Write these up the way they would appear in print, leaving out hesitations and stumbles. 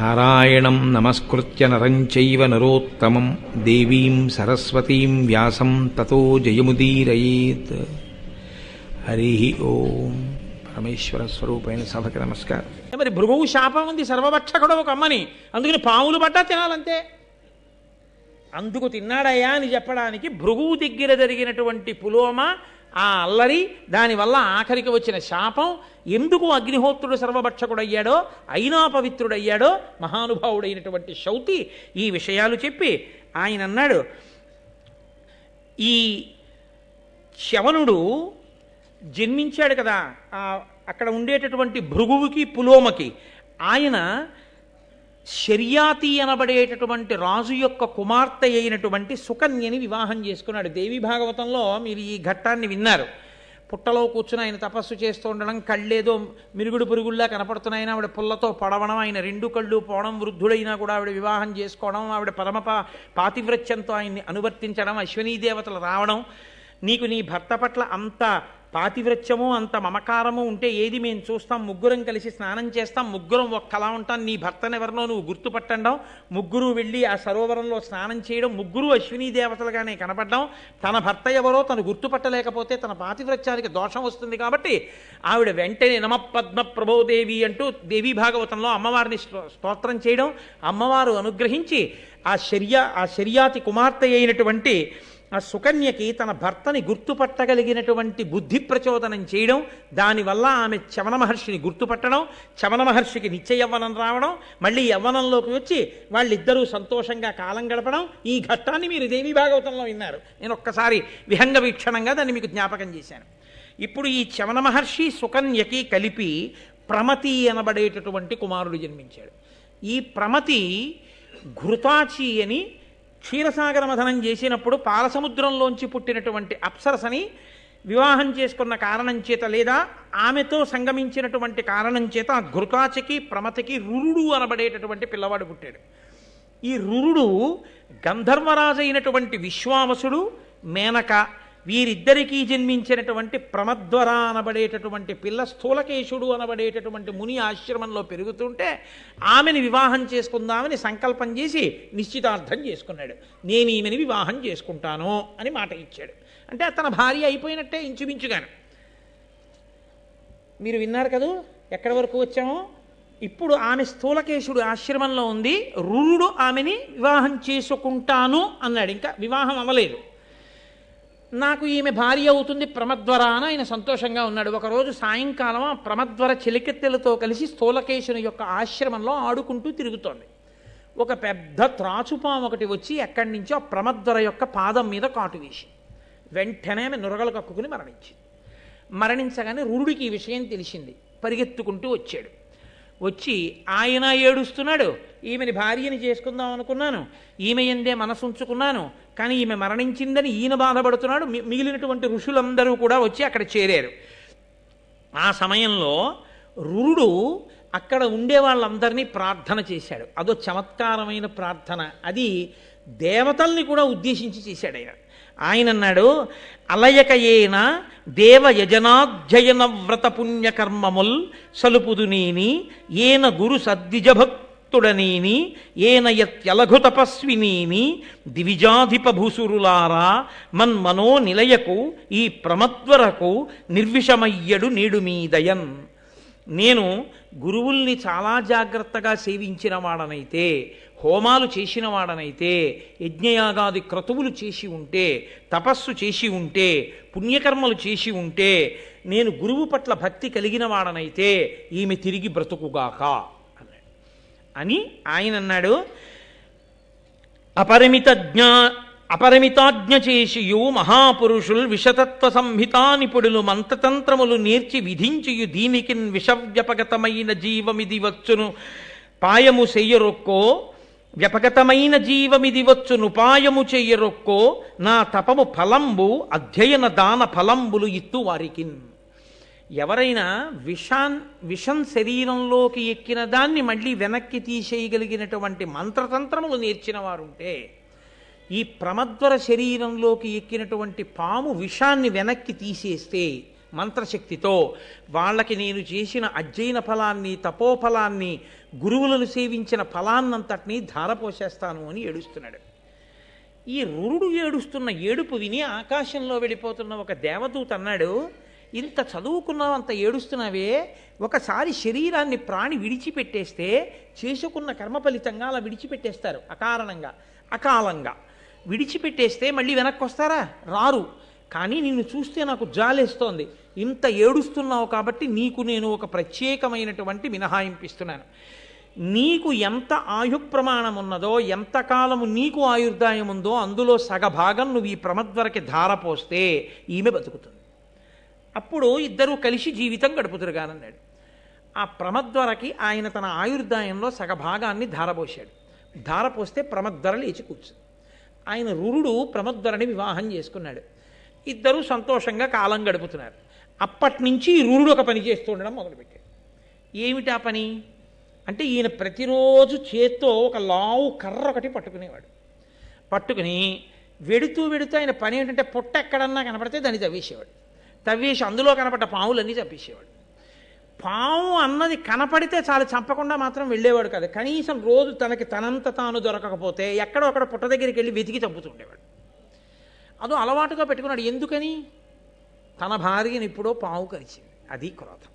నారాయణం నమస్కృత్య నరం చైవ నరోత్తమం దేవీం సరస్వతీం వ్యాసం తతో జయముదీరయేత్. హరి ఓం. పరమేశ్వర స్వరూపైన సభకి నమస్కారం. మరి భృగువు శాపం ఉంది, సర్వభక్షకుడు ఒక అమ్మని, అందుకని పాములు పడ్డా తినాలంతే. అందుకు తిన్నాడయ్యా అని చెప్పడానికి భృగువు దగ్గర జరిగినటువంటి పులోమ, ఆ అల్లరి, దానివల్ల ఆఖరికి వచ్చిన శాపం, ఎందుకు అగ్నిహోత్రుడు సర్వభక్షకుడయ్యాడో, అయినా పవిత్రుడయ్యాడో మహానుభావుడైనటువంటి శౌతి ఈ విషయాలు చెప్పి ఆయన అన్నాడు, ఈ శవనుడు జన్మించాడు కదా అక్కడ ఉండేటటువంటి భృగువుకి పులోమకి, ఆయన శర్యాతి అనబడేటటువంటి రాజు యొక్క కుమార్తె అయినటువంటి సుకన్యని వివాహం చేసుకున్నాడు. దేవి భాగవతంలో మీరు ఈ ఘట్టాన్ని విన్నారు. పుట్టలో కూర్చుని ఆయన తపస్సు చేస్తూ ఉండడం, కళ్ళేదో మిరుగుడు పురుగుల్లా కనపడుతున్నాయని ఆవిడ పుల్లతో పడవడం, ఆయన రెండు కళ్ళు పోవడం, వృద్ధుడైనా కూడా ఆవిడ వివాహం చేసుకోవడం, ఆవిడ పరమ పాతివ్రత్యంతో ఆయన్ని అనువర్తించడం, అశ్వినీ దేవతలు రావడం, నీకు నీ భర్త పట్ల అంత పాతివ్రత్యము అంత మమకారము ఉంటే ఏది మేము చూస్తాం, ముగ్గురం కలిసి స్నానం చేస్తాం, ముగ్గురం ఒక్కలా ఉంటాం, నీ భర్తనెవరినో నువ్వు గుర్తుపట్టడం, ముగ్గురు వెళ్ళి ఆ సరోవరంలో స్నానం చేయడం, ముగ్గురు అశ్వినీ దేవతలుగానే కనపడ్డాం, తన భర్త ఎవరో తను గుర్తుపట్టలేకపోతే తన పాతివ్రత్యానికి దోషం వస్తుంది కాబట్టి ఆవిడ వెంటనే నమ పద్మ ప్రభోదేవి అంటూ దేవీ భాగవతంలో అమ్మవారిని స్తోత్రం చేయడం, అమ్మవారు అనుగ్రహించి ఆ శర్యాతి కుమార్తె అయినటువంటి ఆ సుకన్యకి తన భర్తని గుర్తుపట్టగలిగినటువంటి బుద్ధి ప్రచోదనం చేయడం, దానివల్ల ఆమె చవన మహర్షిని గుర్తుపట్టడం, చవన మహర్షికి నిత్య యవ్వనం రావడం, మళ్ళీ యవ్వనంలోకి వచ్చి వాళ్ళిద్దరూ సంతోషంగా కాలం గడపడం, ఈ ఘట్టాన్ని మీరు దేవీ భాగవతంలో విన్నారు. నేను ఒక్కసారి విహంగ వీక్షణంగా దాన్ని మీకు జ్ఞాపకం చేశాను. ఇప్పుడు ఈ చవన మహర్షి సుకన్యకి కలిపి ప్రమతి అనబడేటటువంటి కుమారుడు జన్మించాడు. ఈ ప్రమతి ఘృతాచి అని క్షీరసాగర మథనం చేసినప్పుడు పాలసముద్రంలోంచి పుట్టినటువంటి అప్సరసని వివాహం చేసుకున్న కారణం చేత, లేదా ఆమెతో సంగమించినటువంటి కారణం చేత ఆ ఘృతాచికి ప్రమతికి రురుడు అనబడేటటువంటి పిల్లవాడు పుట్టాడు. ఈ రురుడు గంధర్వరాజు అయినటువంటి విశ్వావసుడు, మేనక, వీరిద్దరికీ జన్మించినటువంటి ప్రమద్వర అనబడేటటువంటి పిల్ల స్థూలకేశుడు అనబడేటటువంటి ముని ఆశ్రమంలో పెరుగుతుంటే ఆమెని వివాహం చేసుకుందామని సంకల్పం చేసి నిశ్చితార్థం చేసుకున్నాడు. నేను ఈమెని వివాహం చేసుకుంటాను అని మాట ఇచ్చాడు. అంటే తన భార్య అయిపోయినట్టే ఇంచుమించుగాను. మీరు విన్నారు కదూ ఎక్కడి వరకు వచ్చామో. ఇప్పుడు ఆమె స్థూలకేశుడు ఆశ్రమంలో ఉంది, రురుడు ఆమెని వివాహం చేసుకుంటాను అన్నాడు. ఇంకా వివాహం అవ్వలేదు. నాకు ఈమె భార్య అవుతుంది ప్రమద్వర అని ఆయన సంతోషంగా ఉన్నాడు. ఒకరోజు సాయంకాలం ఆ ప్రమద్వర చెలికెత్తెలతో కలిసి స్థూలకేశుని యొక్క ఆశ్రమంలో ఆడుకుంటూ తిరుగుతోంది. ఒక పెద్ద త్రాచుపాము ఒకటి వచ్చి ఎక్కడి నుంచో ఆ ప్రమద్వర యొక్క పాదం మీద కాటు వేసి వెంటనే ఆమె నురగలు కక్కుకుని మరణించగానే రురుడికి ఈ విషయం తెలిసింది. పరిగెత్తుకుంటూ వచ్చాడు. వచ్చి ఆయన ఏడుస్తున్నాడు, ఈమెని భార్యని చేసుకుందాం అనుకున్నాను, ఈమె ఎందే మనసు ఉంచుకున్నాను, కానీ ఈమె మరణించిందని ఈయన బాధపడుతున్నాడు. మిగిలినటువంటి ఋషులందరూ కూడా వచ్చి అక్కడ చేరారు. ఆ సమయంలో రురుడు అక్కడ ఉండే వాళ్ళందరినీ ప్రార్థన చేశాడు. అదో చమత్కారమైన ప్రార్థన. అది దేవతల్ని కూడా ఉద్దేశించి చేశాడు ఆయన అన్నాడు, అలయకయేన దేవ యజనాధ్యయన వ్రత పుణ్యకర్మముల్ సలుపుదునేని ఏన గురు సద్విజభక్తుడనేని ఏన యత్యలఘు తపస్వినేని దివిజాధిప భూసురులారా మన్మనో నిలయకు ఈ ప్రమద్వరకు నిర్విషమయ్యడు నేడు మీదయన్. నేను గురువుల్ని చాలా జాగ్రత్తగా సేవించిన వాడనైతే, హోమాలు చేసిన వాడనైతే, యజ్ఞయాగాది క్రతువులు చేసి ఉంటే, తపస్సు చేసి ఉంటే, పుణ్యకర్మలు చేసి ఉంటే, నేను గురువు పట్ల భక్తి కలిగిన వాడనైతే ఈమె తిరిగి బ్రతుకుగాక అన్నాడు. అని ఆయన అన్నాడు, అపరిమితాజ్ఞ చేసియు మహాపురుషుల్ విషతత్వ సంహితా నిపుడులు మంత్రతంత్రములు నేర్చి విధించియు దీనికిన్ విషవ్యపగతమైన జీవమిది వచ్చును పాయము చెయ్యరొక్కో, వ్యపగతమైన జీవమిది వచ్చును పాయము చెయ్యరొక్కో, నా తపము ఫలంబు అధ్యయన దాన ఫలంబులు ఇత్తు వారికిన్. ఎవరైనా విషం శరీరంలోకి ఎక్కిన దాన్ని మళ్ళీ వెనక్కి తీసేయగలిగినటువంటి మంత్రతంత్రములు నేర్చిన వారుంటే, ఈ ప్రమద్వర శరీరంలోకి ఎక్కినటువంటి పాము విషాన్ని వెనక్కి తీసేస్తే మంత్రశక్తితో వాళ్ళకి నేను చేసిన అధ్యయన ఫలాన్ని తపోఫలాన్ని గురువులను సేవించిన ఫలాన్నంతటినీ ధారపోసేస్తాను అని ఏడుస్తున్నాడు. ఈ రురుడు ఏడుస్తున్న ఏడుపు విని ఆకాశంలో వెళ్ళిపోతున్న ఒక దేవదూత అన్నాడు, ఇంత చదువుకున్నావు, అంత ఏడుస్తున్నావే, ఒకసారి శరీరాన్ని ప్రాణి విడిచిపెట్టేస్తే చేసుకున్న కర్మ ఫలితంగా అలా విడిచిపెట్టేస్తారు అకారణంగా అకాలంగా విడిచిపెట్టేస్తే మళ్ళీ వెనక్కి వస్తారా? రారు. కానీ నిన్ను చూస్తే నాకు జాలేస్తోంది, ఇంత ఏడుస్తున్నావు కాబట్టి నీకు నేను ఒక ప్రత్యేకమైనటువంటి మినహాయింపిస్తున్నాను. నీకు ఎంత ఆయుప్రమాణం ఉన్నదో, ఎంతకాలము నీకు ఆయుర్దాయం ఉందో అందులో సగభాగం నువ్వు ఈ ప్రమద్వరకి ధారపోస్తే ఈమె బతుకుతుంది. అప్పుడు ఇద్దరూ కలిసి జీవితం గడుపుతురుగానన్నాడు. ఆ ప్రమద్వరకి ఆయన తన ఆయుర్దాయంలో సగభాగాన్ని ధారపోశాడు. ధారపోస్తే ప్రమద్వర లేచి కూర్చుంది. ఆయన రురుడు ప్రమద్వరని వివాహం చేసుకున్నాడు. ఇద్దరూ సంతోషంగా కాలం గడుపుతున్నారు. అప్పటి నుంచి రురుడు ఒక పని చేస్తూ ఉండడం మొదలుపెట్టాడు. ఏమిటా పని అంటే, ఈయన ప్రతిరోజు చేత్తో ఒక లావు కర్ర ఒకటి పట్టుకునేవాడు. పట్టుకుని వెడుతూ ఆయన పని ఏంటంటే, పొట్ట ఎక్కడన్నా కనపడితే దాన్ని తవ్వేసేవాడు. తవ్వేసి అందులో కనపడ్డ పావులన్నీ చంపేసేవాడు. పాము అన్నది కనపడితే చాలు, చంపకుండా మాత్రం వెళ్ళేవాడు కాదు. కనీసం రోజు తనకి తనంత తాను దొరకకపోతే ఎక్కడో అక్కడ పుట్ట దగ్గరికి వెళ్ళి వెతికి చంపుతుండేవాడు. అదో అలవాటుగా పెట్టుకున్నాడు. ఎందుకని? తన భార్యని ఎప్పుడో పాము కరిచింది, అది క్రోధం.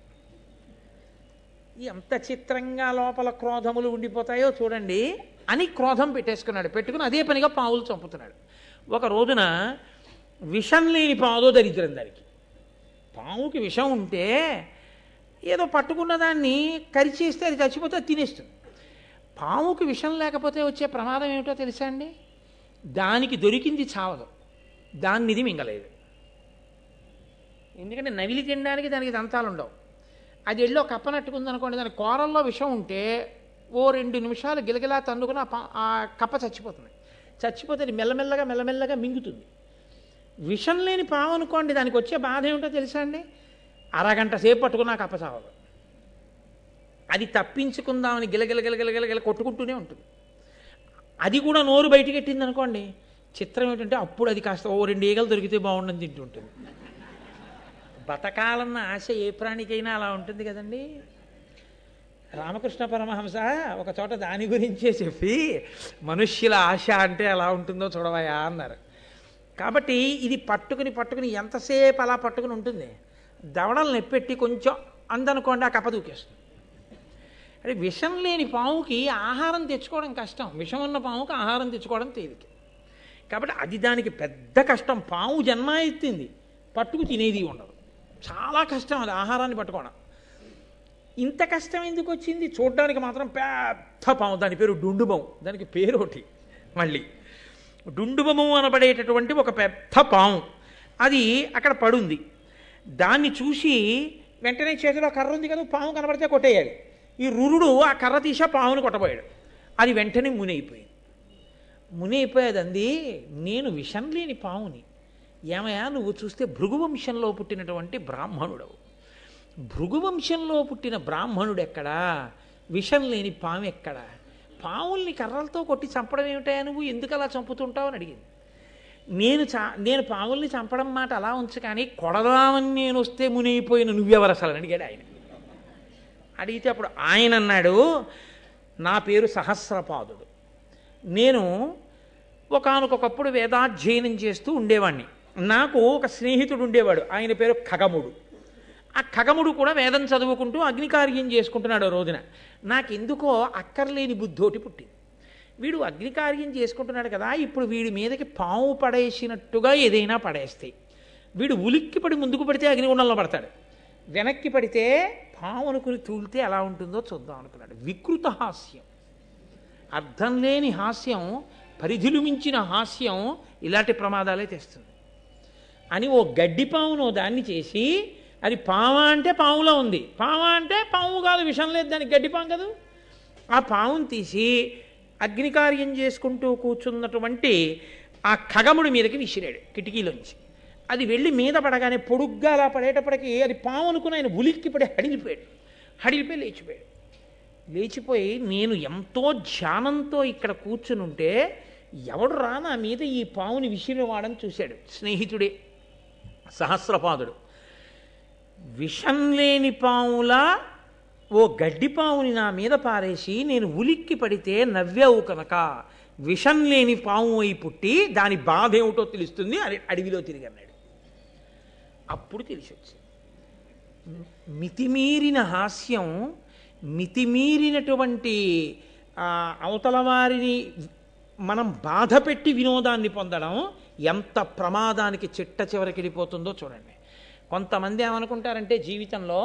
ఎంత చిత్రంగా లోపల క్రోధములు ఉండిపోతాయో చూడండి అని క్రోధం పెట్టేసుకున్నాడు. పెట్టుకుని అదే పనిగా పావులు చంపుతున్నాడు. ఒక రోజున విషం లేని పావులో దరిద్రం దానికి. పావుకి విషం ఉంటే ఏదో పట్టుకున్న దాన్ని కరిచేస్తే అది చచ్చిపోతే అది తినేస్తుంది. పావుకి విషం లేకపోతే వచ్చే ప్రమాదం ఏమిటో తెలుసా అండి? దానికి దొరికింది చావదు, దాన్ని ఇది మింగలేదు. ఎందుకంటే నవిలి తినడానికి దానికి దంతాలు ఉండవు. అది ఎళ్ళో కప్పనట్టుకుందనుకోండి, దాని కూరల్లో విషం ఉంటే ఓ 2 నిమిషాలు గిలగిలా తన్నుకుని ఆ కప్ప చచ్చిపోతుంది. చచ్చిపోతే అది మెల్లమెల్లగా మింగుతుంది. విషం లేని పాము అనుకోండి, దానికి వచ్చే బాధ ఏమిటో తెలుసా అండి? అరగంట సేపు పట్టుకున్నా కప్ప చావదు. అది తప్పించుకుందామని గిలగిల కొట్టుకుంటూనే ఉంటుంది. అది కూడా నోరు బయటికి ఎట్టింది అనుకోండి, చిత్రం ఏంటంటే అప్పుడు అది కాస్త ఓ 2 ఈగలు దొరికితే బాగుండని తింటుంటుంది. బతకాలన్న ఆశ ఏ ప్రాణికైనా అలా ఉంటుంది కదండి. రామకృష్ణ పరమహంస ఒక చోట దాని గురించే చెప్పి, మనుష్యుల ఆశ అంటే ఎలా ఉంటుందో చూడవయా అన్నారు. కాబట్టి ఇది పట్టుకుని ఎంతసేపు అలా పట్టుకుని ఉంటుంది. దవడలు నెప్పెట్టి కొంచెం అందనుకోండి, ఆ కప్ప దూకేస్తుంది. అంటే విషం లేని పాముకి ఆహారం తెచ్చుకోవడం కష్టం, విషం ఉన్న పాముకి ఆహారం తెచ్చుకోవడం తేలిక. కాబట్టి అది దానికి పెద్ద కష్టం. పాము జన్మ ఎత్తింది, పట్టుకు తినేది ఉండదు, చాలా కష్టం అది ఆహారాన్ని పట్టుకోవడం. ఇంత కష్టం ఎందుకు వచ్చింది? చూడడానికి మాత్రం పెద్ద పాము, దాని పేరు డుండుబం. దానికి పేరు ఒకటి మళ్ళీ, డుండుబము అనబడేటటువంటి ఒక పెద్ద పాము అది అక్కడ పడుంది. దాన్ని చూసి వెంటనే చేతిలో కర్ర ఉంది కదా, పాము కనబడితే కొట్టేయాలి. ఈ రురుడు ఆ కర్ర తీసా పామును కొట్టబోయాడు. అది వెంటనే మునైపోయేది. అంది, నేను విషం లేని పాముని. ఏమయ్యా, నువ్వు చూస్తే భృగువంశంలో పుట్టినటువంటి బ్రాహ్మణుడవు. భృగువంశంలో పుట్టిన బ్రాహ్మణుడు ఎక్కడా? విషం లేని పాము ఎక్కడా? పాముల్ని కర్రలతో కొట్టి చంపడం ఏమిటయా, నువ్వు ఎందుకు అలా చంపుతుంటావు అని అడిగింది. నేను పాముల్ని చంపడం మాట అలా ఉంచు, కానీ కొడదామని నేను వస్తే మునిగిపోయిన నువ్వెవరు అసలు అని అడిగాడు ఆయన. అడిగితే అప్పుడు ఆయన అన్నాడు, నా పేరు సహస్రపాదుడు. నేను ఒకానొకప్పుడు వేదాధ్యయనం చేస్తూ ఉండేవాడిని. నాకు ఒక స్నేహితుడు ఉండేవాడు, ఆయన పేరు ఖగముడు. ఆ ఖగముడు కూడా వేదం చదువుకుంటూ అగ్నికార్యం చేసుకుంటున్నాడు. రోజున నాకెందుకో అక్కర్లేని బుద్ధోటి పుట్టింది. వీడు అగ్నికార్యం చేసుకుంటున్నాడు కదా, ఇప్పుడు వీడి మీదకి పాము పడేసినట్టుగా ఏదైనా పడేస్తే, వీడు ఉలిక్కి పడి ముందుకు పడితే అగ్నిగుండంలో పడతాడు, వెనక్కి పడితే పాము అనుకుని తూలితే ఎలా ఉంటుందో చూద్దాం అనుకున్నాడు. వికృత హాస్యం, అర్థం లేని హాస్యం, పరిధులు మించిన హాస్యం ఇలాంటి ప్రమాదాలే తెస్తుంది అని ఓ గడ్డిపామును దాన్ని చేసి, అది పాము అంటే పాములో ఉంది, పాము అంటే పాము కాదు, విషం లేదు, దానికి గడ్డిపాము కదా, ఆ పామును తీసి అగ్నికార్యం చేసుకుంటూ కూర్చున్నటువంటి ఆ ఖగముడి మీదకి విసిరాడు కిటికీలోంచి. అది వెళ్ళి మీద పడగానే పొడుగ్గా అలా పడేటప్పటికి అది పాము అనుకుని ఆయన ఉలిక్కి పడి హడిలిపోయి లేచిపోయి నేను ఎంతో ధ్యానంతో ఇక్కడ కూర్చుని ఉంటే ఎవడు రా నా మీద ఈ పాముని విసిరివాడని చూశాడు. స్నేహితుడే సహస్రపాదుడు. విషం లేని పాములా ఓ గడ్డిపావుని నా మీద పారేసి నేను ఉలిక్కి పడితే నవ్వావు కనుక విషం లేని పాము అయి పుట్టి దాని బాధ ఏమిటో తెలుస్తుంది అని అడవిలో తిరిగి అన్నాడు. అప్పుడు తెలిసి వచ్చింది మితిమీరిన హాస్యం, మితిమీరినటువంటి అవతల వారిని మనం బాధ పెట్టి వినోదాన్ని పొందడం ఎంత ప్రమాదానికి చిట్ట చివరికి వెళ్ళిపోతుందో చూడండి. కొంతమంది ఏమనుకుంటారంటే జీవితంలో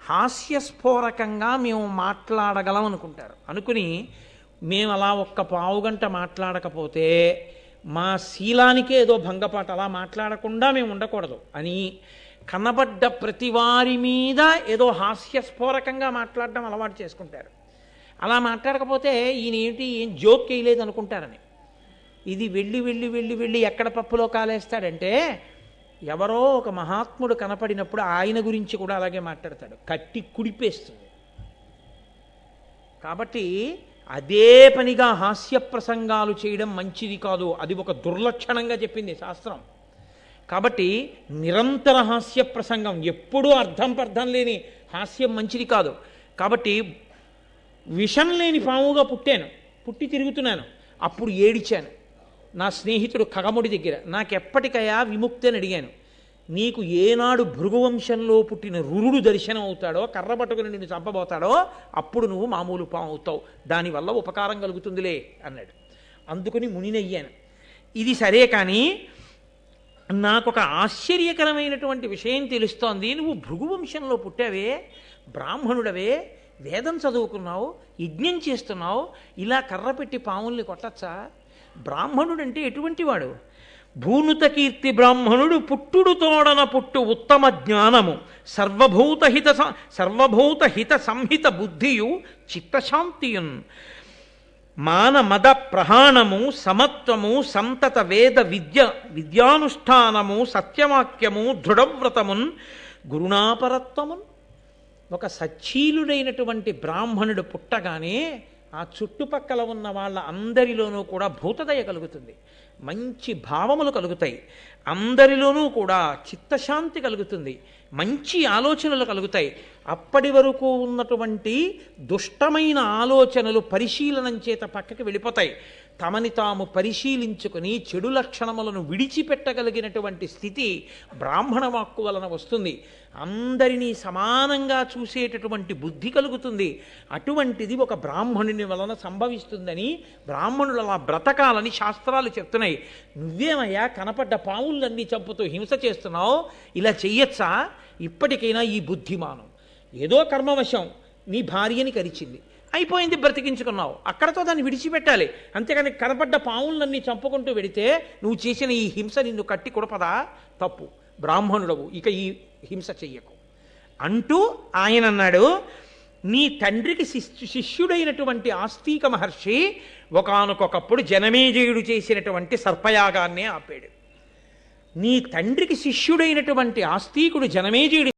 హాస్యస్ఫోరకంగా మేము మాట్లాడగలం అనుకుంటారు. అనుకుని మేము అలా ఒక్క పావుగంట మాట్లాడకపోతే మా శీలానికే ఏదో భంగపాటు, అలా మాట్లాడకుండా మేము ఉండకూడదు అని కనబడ్డ ప్రతి వారి మీద ఏదో హాస్యస్ఫోరకంగా మాట్లాడడం అలవాటు చేసుకుంటారు. అలా మాట్లాడకపోతే ఈయన ఏంటి ఏం జోక్ వేయలేదు అనుకుంటారని. ఇది వెళ్ళి వెళ్ళి వెళ్ళి వెళ్ళి ఎక్కడ పప్పులో కాలేస్తాడంటే ఎవరో ఒక మహాత్ముడు కనపడినప్పుడు ఆయన గురించి కూడా అలాగే మాట్లాడతాడు, కట్టి కుడిపేస్తుంది. కాబట్టి అదే పనిగా హాస్య ప్రసంగాలు చేయడం మంచిది కాదు, అది ఒక దుర్లక్షణంగా చెప్పింది శాస్త్రం. కాబట్టి నిరంతర హాస్య ప్రసంగం, ఎప్పుడూ అర్థం పర్థం లేని హాస్యం మంచిది కాదు. కాబట్టి విషం లేని పాముగా పుట్టి తిరుగుతున్నాను. అప్పుడు ఏడిచాను నా స్నేహితుడు ఖగముడి దగ్గర, నాకెప్పటికయా విముక్తి అని అడిగాను. నీకు ఏనాడు భృగువంశంలో పుట్టిన రురుడు దర్శనం అవుతాడో, కర్ర పట్టుకుని నిన్ను చంపబోతాడో అప్పుడు నువ్వు మామూలు పాము అవుతావు, దానివల్ల ఉపకారం కలుగుతుందిలే అన్నాడు. అందుకుని మునినయ్యాను. ఇది సరే, కానీ నాకొక ఆశ్చర్యకరమైనటువంటి విషయం తెలుస్తోంది. నువ్వు భృగువంశంలో పుట్టావే, బ్రాహ్మణుడవే, వేదం చదువుకున్నావు, యజ్ఞం చేస్తున్నావు, ఇలా కర్ర పెట్టి పాముల్ని కొట్టచ్చా? బ్రాహ్మణుడంటే ఎటువంటి వాడు? భూనుత కీర్తి బ్రాహ్మణుడు పుట్టుడు తోడన పుట్టు ఉత్తమ జ్ఞానము సర్వభూత హిత సంహిత బుద్ధియు చిత్తశాంతియున్ మాన మద ప్రహాణము సమత్వము సంతత వేద విద్యానుష్ఠానము సత్యవాక్యము దృఢవ్రతమున్ గురుణాపరత్వమున్. ఒక సచ్చీలుడైనటువంటి బ్రాహ్మణుడు పుట్టగానే ఆ చుట్టుపక్కల ఉన్న వాళ్ళ అందరిలోనూ కూడా భూతదయ కలుగుతుంది, మంచి భావములు కలుగుతాయి, అందరిలోనూ కూడా చిత్తశాంతి కలుగుతుంది, మంచి ఆలోచనలు కలుగుతాయి. అప్పటి వరకు ఉన్నటువంటి దుష్టమైన ఆలోచనలు పరిశీలనం చేత పక్కకి వెళ్ళిపోతాయి. తమని తాము పరిశీలించుకుని చెడు లక్షణములను విడిచిపెట్టగలిగినటువంటి స్థితి బ్రాహ్మణ వాక్కు వలన వస్తుంది. అందరినీ సమానంగా చూసేటటువంటి బుద్ధి కలుగుతుంది. అటువంటిది ఒక బ్రాహ్మణుని వలన సంభవిస్తుందని, బ్రాహ్మణులు అలా బ్రతకాలని శాస్త్రాలు చెప్తున్నాయి. నువ్వేమయ్యా కనపడ్డ పావులన్నీ చంపుతూ హింస చేస్తున్నావు, ఇలా చెయ్యొచ్చా? ఇప్పటికైనా ఈ బుద్ధిమానం. ఏదో కర్మవశం నీ భార్యని కరిచింది, అయిపోయింది, బ్రతికించుకున్నావు, అక్కడతో దాన్ని విడిచిపెట్టాలి. అంతేకాని కనపడ్డ పావులన్నీ చంపుకుంటూ వెడితే నువ్వు చేసిన ఈ హింస నిన్ను కట్టి కొడపదా? తప్పు, బ్రాహ్మణుడవు, ఇక ఈ హింస చెయ్యకు అంటూ ఆయన అన్నాడు. నీ తండ్రికి శిష్యుడైనటువంటి ఆస్తిక మహర్షి ఒకానొకప్పుడు జనమేజయుడు చేసినటువంటి సర్పయాగాన్నే ఆపాడు. నీ తండ్రికి శిష్యుడైనటువంటి ఆస్తికుడు జనమేజయుడు